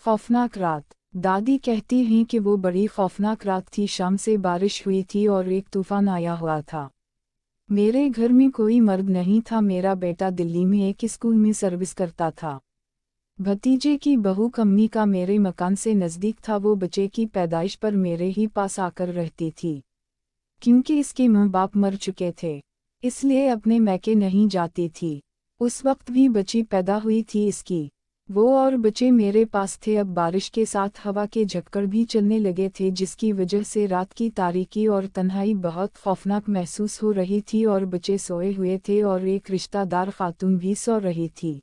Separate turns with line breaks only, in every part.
खौफनाक रात। दादी कहती हैं कि वो बड़ी खौफनाक रात थी। शाम से बारिश हुई थी और एक तूफान आया हुआ था। मेरे घर में कोई मर्द नहीं था। मेरा बेटा दिल्ली में एक स्कूल में सर्विस करता था। भतीजे की बहू कम्मी का मेरे मकान से नज़दीक था। वो बच्चे की पैदाइश पर मेरे ही पास आकर रहती थी। क्योंकि इसके माँ बाप मर चुके थे, इसलिए अपने मैके नहीं जाती थी। उस वक्त भी बच्ची पैदा हुई थी इसकी। वो और बच्चे मेरे पास थे। अब बारिश के साथ हवा के झक्कड़ भी चलने लगे थे, जिसकी वजह से रात की तारीकी और तन्हाई बहुत खौफनाक महसूस हो रही थी। और बच्चे सोए हुए थे और एक रिश्तेदार खातून भी सो रही थी।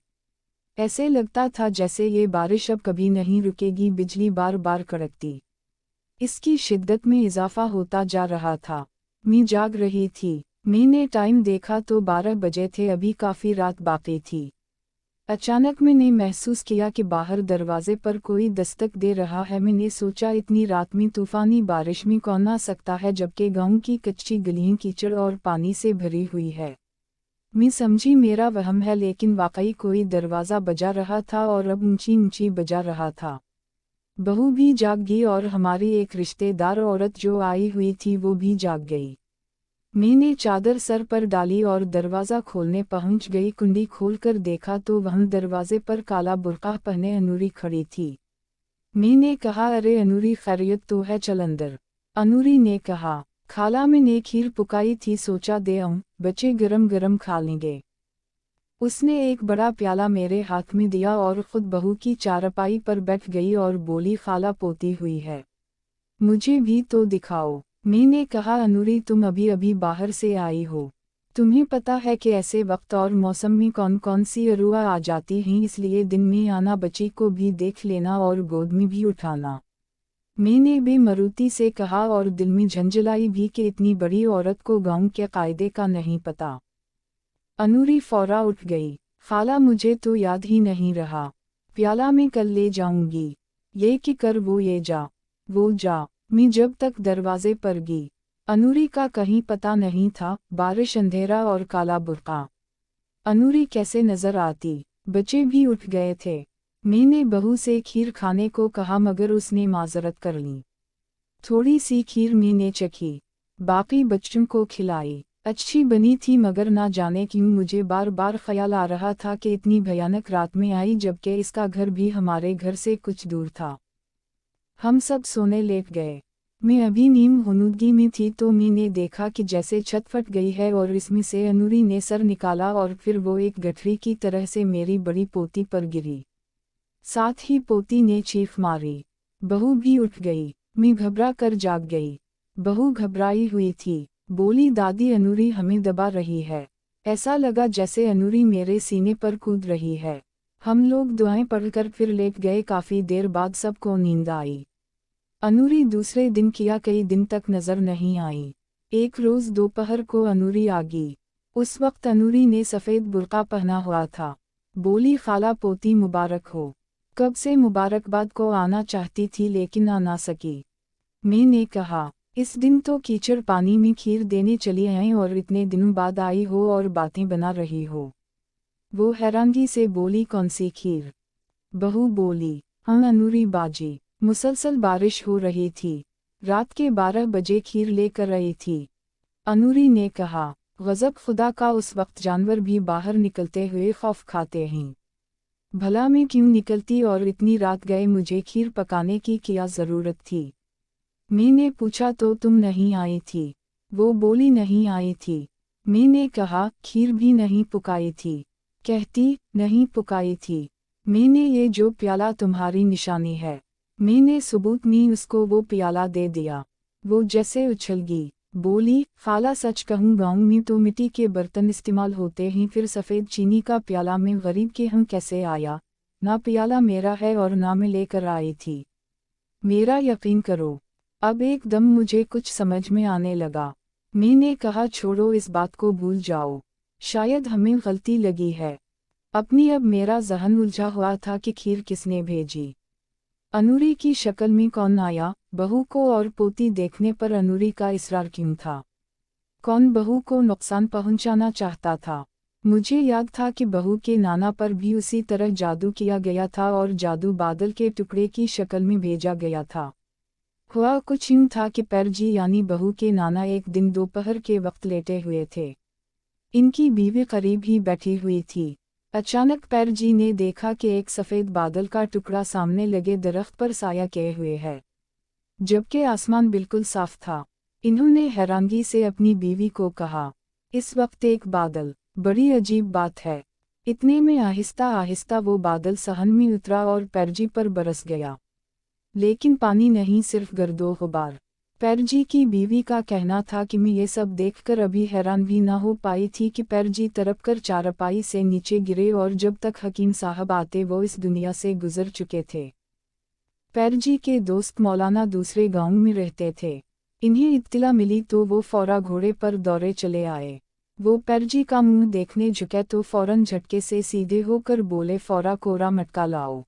ऐसे लगता था जैसे ये बारिश अब कभी नहीं रुकेगी। बिजली बार बार कड़कती, इसकी शिद्दत में इजाफा होता जा रहा था। मैं जाग रही थी। मैंने टाइम देखा तो 12 बजे थे। अभी काफ़ी रात बाकी थी। अचानक मैंने महसूस किया कि बाहर दरवाजे पर कोई दस्तक दे रहा है। मैंने सोचा इतनी रात में तूफानी बारिश में कौन आ सकता है, जबकि गांव की कच्ची गलियां कीचड़ और पानी से भरी हुई है। मैं समझी मेरा वहम है, लेकिन वाकई कोई दरवाज़ा बजा रहा था और अब ऊंची ऊंची बजा रहा था। बहू भी जाग गई और हमारी एक रिश्तेदार औरत जो आई हुई थी वो भी जाग गई। मैंने चादर सर पर डाली और दरवाज़ा खोलने पहुंच गई। कुंडी खोलकर देखा तो वहाँ दरवाजे पर काला बुर्का पहने अनूरी खड़ी थी। मैंने कहा, अरे अनूरी, खैरियत तो है, चल अंदर। अनूरी ने कहा, खाला मैंने खीर पकाई थी, सोचा दे आऊं, बच्चे गरम गरम खा लेंगे। उसने एक बड़ा प्याला मेरे हाथ में दिया और खुद बहू की चारपाई पर बैठ गई और बोली, खाला पोती हुई है, मुझे भी तो दिखाओ। मैंने कहा, अनूरी तुम अभी अभी बाहर से आई हो, तुम्हें पता है कि ऐसे वक्त और मौसम में कौन कौन सी अरुआ आ जाती हैं, इसलिए दिन में आना, बच्ची को भी देख लेना और गोद में भी उठाना। मैंने बेमरूती से कहा और दिल में झंझलाई भी कि इतनी बड़ी औरत को गांव के कायदे का नहीं पता। अनूरी फौरा उठ गई। खाला मुझे तो याद ही नहीं रहा, प्याला मैं कल ले जाऊंगी। ये कि कर वो ये जा वो जा। मैं जब तक दरवाजे पर गई, अनूरी का कहीं पता नहीं था। बारिश, अंधेरा और काला बुर्का। अनूरी कैसे नजर आती। बच्चे भी उठ गए थे। मैंने बहू से खीर खाने को कहा मगर उसने माजरत कर ली। थोड़ी सी खीर मैंने चखी, बाकी बच्चों को खिलाई। अच्छी बनी थी, मगर ना जाने क्यों मुझे बार बार ख्याल आ रहा था कि इतनी भयानक रात में आई, जबकि इसका घर भी हमारे घर से कुछ दूर था। हम सब सोने लेट गए। मैं अभी नीम हुनूदगी में थी तो मैंने देखा कि जैसे छत फट गई है और इसमें से अनूरी ने सर निकाला और फिर वो एक गठरी की तरह से मेरी बड़ी पोती पर गिरी। साथ ही पोती ने चीख मारी। बहू भी उठ गई। मैं घबरा कर जाग गई। बहू घबराई हुई थी, बोली, दादी अनूरी हमें दबा रही है। ऐसा लगा जैसे अनूरी मेरे सीने पर कूद रही है। हम लोग दुआएं पढ़कर फिर लेट गए। काफ़ी देर बाद सबको नींद आई। अनूरी दूसरे दिन किया कई दिन तक नजर नहीं आई। एक रोज़ दोपहर को अनूरी आ गई। उस वक्त अनूरी ने सफ़ेद बुर्का पहना हुआ था। बोली, खाला पोती मुबारक हो। कब से मुबारकबाद को आना चाहती थी लेकिन आ ना सकी। मैंने कहा, इस दिन तो कीचड़ पानी में खीर देने चली आई और इतने दिनों बाद आई हो और बातें बना रही हो। वो हैरानगी से बोली, कौन सी खीर। बहू बोली, हाँ अनूरी बाजी, मुसलसल बारिश हो रही थी, रात के 12 बजे खीर लेकर आई थी। अनूरी ने कहा, गज़ब खुदा का, उस वक्त जानवर भी बाहर निकलते हुए खौफ खाते हैं। भला मैं क्यों निकलती और इतनी रात गए मुझे खीर पकाने की क्या ज़रूरत थी। मैंने पूछा तो तुम नहीं आई थी। वो बोली, नहीं आई थी। मैंने कहा, खीर भी नहीं पकाई थी। कहती, नहीं पकाई थी। मैंने ये जो प्याला तुम्हारी निशानी है, मैंने सबूत में उसको वो प्याला दे दिया। वो जैसे उछल गई, बोली, खाला सच कहूँ गाँव में तो मिट्टी के बर्तन इस्तेमाल होते हैं, फिर सफ़ेद चीनी का प्याला में गरीब के हम कैसे आया। ना प्याला मेरा है और ना मैं लेकर आई थी। मेरा यकीन करो। अब एकदम मुझे कुछ समझ में आने लगा। मैंने कहा, छोड़ो इस बात को, भूल जाओ, शायद हमें गलती लगी है अपनी। अब मेरा ज़हन उलझा हुआ था कि खीर किसने भेजी, अनूरी की शक्ल में कौन आया, बहू को और पोती देखने पर अनूरी का इसरार क्यों था, कौन बहू को नुकसान पहुंचाना चाहता था। मुझे याद था कि बहू के नाना पर भी उसी तरह जादू किया गया था और जादू बादल के टुकड़े की शक्ल में भेजा गया था। हुआ कुछ यूं था कि पैरजी यानी बहू के नाना एक दिन दोपहर के वक्त लेटे हुए थे। इनकी बीवी करीब ही बैठी हुई थी। अचानक पैरजी ने देखा कि एक सफ़ेद बादल का टुकड़ा सामने लगे दरख्त पर साया किए हुए है, जबकि आसमान बिल्कुल साफ था। इन्होंने हैरानगी से अपनी बीवी को कहा, इस वक्त एक बादल, बड़ी अजीब बात है। इतने में आहिस्ता आहिस्ता वो बादल सहन में उतरा और पैरजी पर बरस गया। लेकिन पानी नहीं, सिर्फ गर्दो गुबार। पैरजी की बीवी का कहना था कि मैं ये सब देखकर अभी हैरान भी ना हो पाई थी कि पैरजी तड़पकर चारपाई से नीचे गिरे और जब तक हकीम साहब आते वो इस दुनिया से गुजर चुके थे। पैरजी के दोस्त मौलाना दूसरे गांव में रहते थे। इन्हें इत्तला मिली तो वो फौरा घोड़े पर दौड़े चले आए। वो पैरजी का मुंह देखने झुके तो फौरन झटके से सीधे होकर बोले, फौरा कोरा मटका लाओ,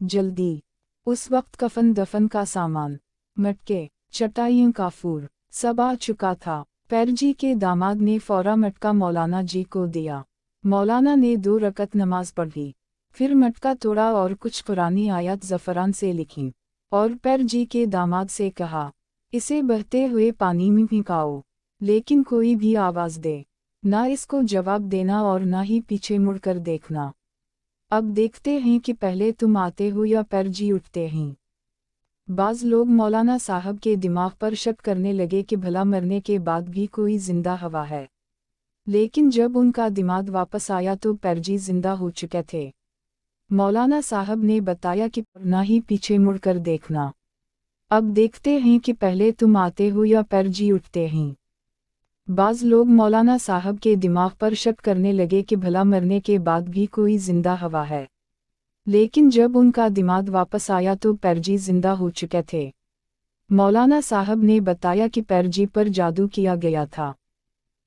जल्दी। उस वक्त कफन दफन का सामान, मटके, चटाइयों, काफूर सब आ चुका था। पैरजी के दामाद ने फौरा मटका मौलाना जी को दिया। मौलाना ने 2 रकत नमाज पढ़ी, फिर मटका तोड़ा और कुछ कुरानी आयत ज़फ़रान से लिखी और पैरजी के दामाद से कहा, इसे बहते हुए पानी में फेंकाओ, लेकिन कोई भी आवाज़ दे ना इसको जवाब देना और ना ही पीछे मुड़कर देखना। अब देखते हैं कि पहले तुम आते हो या पैरजी उठते हैं। बाज़ लोग मौलाना साहब के दिमाग पर शक करने लगे कि भला मरने के बाद भी कोई जिंदा हवा है, लेकिन जब उनका दिमाग वापस आया तो पैरजी जिंदा हो चुके थे। मौलाना साहब ने बताया कि ना ही पीछे मुड़कर देखना। अब देखते हैं कि पहले तुम आते हो या पैरजी उठते हैं। बाज़ लोग मौलाना साहब के दिमाग पर शक करने लगे कि भला मरने के बाद भी कोई जिंदा हवा है, लेकिन जब उनका दिमाग वापस आया तो पैरजी जिंदा हो चुके थे। मौलाना साहब ने बताया कि पैरजी पर जादू किया गया था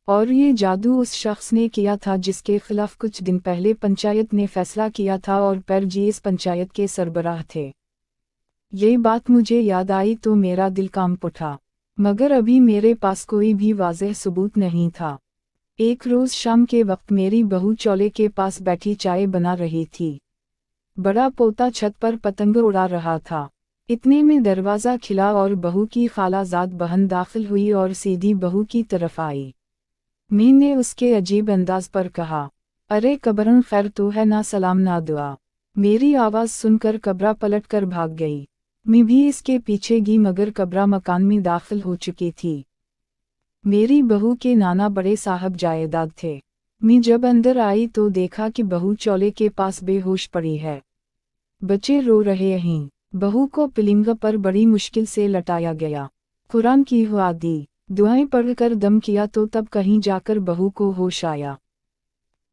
और ये जादू उस शख्स ने किया था जिसके खिलाफ कुछ दिन पहले पंचायत ने फैसला किया था और पैरजी इस पंचायत के सरबराह थे। ये बात मुझे याद आई तो मेरा दिल कांप उठा, मगर अभी मेरे पास कोई भी वाज़ेह सबूत नहीं था। एक रोज़ शाम के वक्त मेरी बहू चौले के पास बैठी चाय बना रही थी। बड़ा पोता छत पर पतंग उड़ा रहा था। इतने में दरवाज़ा खिला और बहू की खालाजाद बहन दाखिल हुई और सीधी बहू की तरफ आई। मैंने उसके अजीब अंदाज पर कहा, अरे कब्रन खैर तो है, ना सलाम ना दुआ। मेरी आवाज़ सुनकर कब्रा पलट कर भाग गई। मैं भी इसके पीछे गई मगर कब्रा मकान में दाखिल हो चुकी थी। मेरी बहू के नाना बड़े साहब जायदाद थे। मैं जब अंदर आई तो देखा कि बहू चौले के पास बेहोश पड़ी है। बच्चे रो रहे हैं। बहू को पिलिंग पर बड़ी मुश्किल से लटाया गया। कुरान की हुआ दी, दुआएं पढ़कर दम किया तो तब कहीं जाकर बहू को होश आया।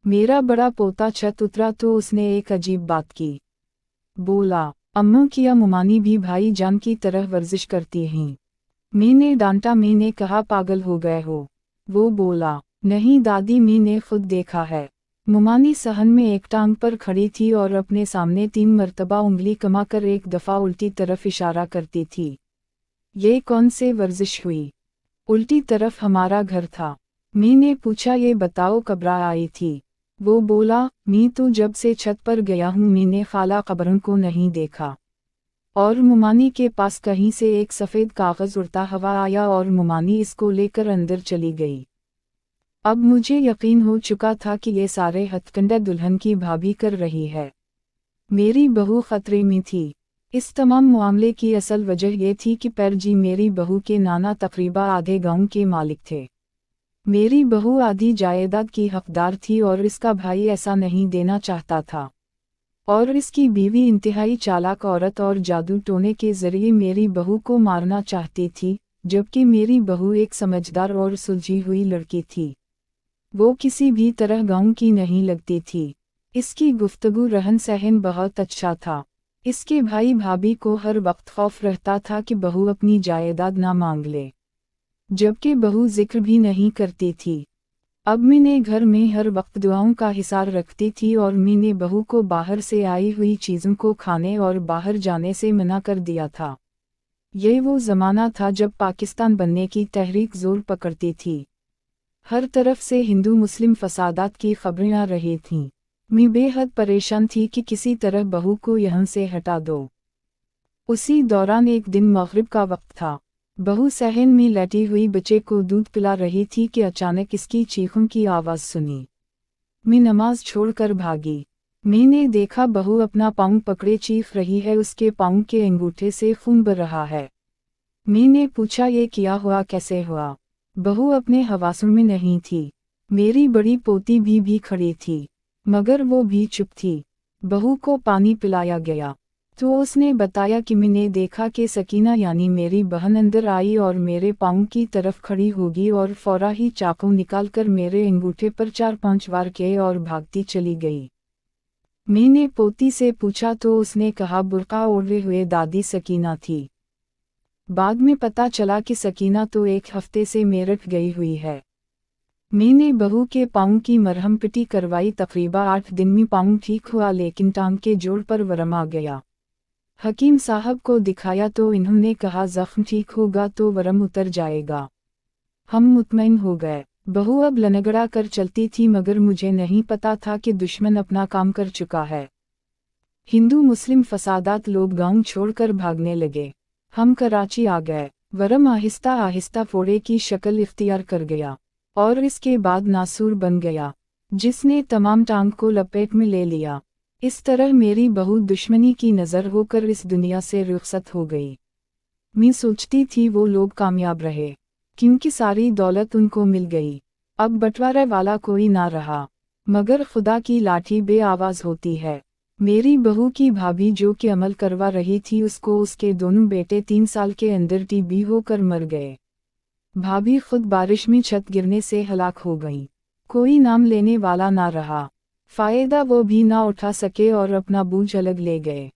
मेरा बड़ा पोता छत उतरा तो उसने एक अजीब बात की। बोला, अम्मा किया मुमानी भी भाई जान की तरह वर्जिश करती हैं। मैंने डांटा, मैंने कहा पागल हो गए हो। वो बोला, नहीं दादी, मैंने खुद देखा है। मुमानी सहन में एक टांग पर खड़ी थी और अपने सामने 3 मरतबा उंगली कमाकर एक दफ़ा उल्टी तरफ इशारा करती थी। ये कौन से वर्जिश हुई? उल्टी तरफ हमारा घर था। मैंने पूछा, ये बताओ कब्रा आई थी? वो बोला, मैं तो जब से छत पर गया हूँ मैंने खाला कब्रन को नहीं देखा। और मुमानी के पास कहीं से एक सफ़ेद कागज़ उड़ता हुआ आया और मुमानी इसको लेकर अंदर चली गई। अब मुझे यकीन हो चुका था कि ये सारे हथकंडे दुल्हन की भाभी कर रही है। मेरी बहू खतरे में थी। इस तमाम मामले की असल वजह ये थी कि पैरजी मेरी बहू के नाना तकरीबा आधे गांव के मालिक थे। मेरी बहू आधी जायदाद की हकदार थी और इसका भाई ऐसा नहीं देना चाहता था, और इसकी बीवी इंतहाई चालाक औरत और जादू टोने के जरिए मेरी बहू को मारना चाहती थी, जबकि मेरी बहू एक समझदार और सुलझी हुई लड़की थी। वो किसी भी तरह गांव की नहीं लगती थी। इसकी गुफ्तगू रहन सहन बहुत अच्छा था। इसके भाई भाभी को हर वक्त खौफ रहता था कि बहू अपनी जायदाद ना मांग ले, जबकि बहू जिक्र भी नहीं करती थी। अब मैंने घर में हर वक्त दुआओं का हिसार रखती थी और मैंने बहू को बाहर से आई हुई चीज़ों को खाने और बाहर जाने से मना कर दिया था। ये वो ज़माना था जब पाकिस्तान बनने की तहरीक ज़ोर पकड़ती थी। हर तरफ से हिंदू मुस्लिम फसादात की खबरें आ रही थीं। मैं बेहद परेशान थी कि किसी तरह बहू को यहाँ से हटा दो। उसी दौरान एक दिन मगरिब का वक्त था। बहू सहन में लेटी हुई बच्चे को दूध पिला रही थी कि अचानक इसकी चीखों की आवाज़ सुनी। मैं नमाज छोड़कर भागी। मैंने देखा बहू अपना पाँव पकड़े चीख रही है, उसके पाँव के अंगूठे से खून बह रहा है। मैंने पूछा ये क्या हुआ, कैसे हुआ? बहू अपने हवासों में नहीं थी। मेरी बड़ी पोती भी खड़ी थी, मगर वो भी चुप थी। बहू को पानी पिलाया गया तो उसने बताया कि मैंने देखा कि सकीना यानी मेरी बहन अंदर आई और मेरे पाँव की तरफ खड़ी होगी और फौरा ही चाकू निकालकर मेरे अंगूठे पर 4-5 वार किए और भागती चली गई। मैंने पोती से पूछा तो उसने कहा बुर्का ओढ़े हुए दादी सकीना थी। बाद में पता चला कि सकीना तो 1 हफ्ते से मेरठ गई हुई है। मैंने बहू के पाँव की मरहम पिटी करवाई। तकरीबा 8 दिन में पाँव ठीक हुआ, लेकिन टांग के जोड़ पर वरम आ गया। हकीम साहब को दिखाया तो इन्होंने कहा जख्म ठीक होगा तो वरम उतर जाएगा। हम मुतमईन हो गए। बहू अब लनगड़ा कर चलती थी, मगर मुझे नहीं पता था कि दुश्मन अपना काम कर चुका है। हिंदू मुस्लिम फसादात, लोग गांव छोड़कर भागने लगे। हम कराची आ गए। वरम आहिस्ता आहिस्ता फोड़े की शक्ल इख्तियार कर गया और इसके बाद नासूर बन गया, जिसने तमाम टांग को लपेट में ले लिया। इस तरह मेरी बहू दुश्मनी की नज़र होकर इस दुनिया से रुखसत हो गई। मैं सोचती थी वो लोग कामयाब रहे, क्योंकि सारी दौलत उनको मिल गई। अब बंटवारा वाला कोई ना रहा, मगर खुदा की लाठी बे आवाज़ होती है। मेरी बहू की भाभी जो कि अमल करवा रही थी, उसको उसके दोनों बेटे 3 साल के अंदर टीबी होकर मर गए। भाभी खुद बारिश में छत गिरने से हलाक हो गई। कोई नाम लेने वाला ना रहा। फ़ायदा वो भी ना उठा सके और अपना बोझ अलग ले गए।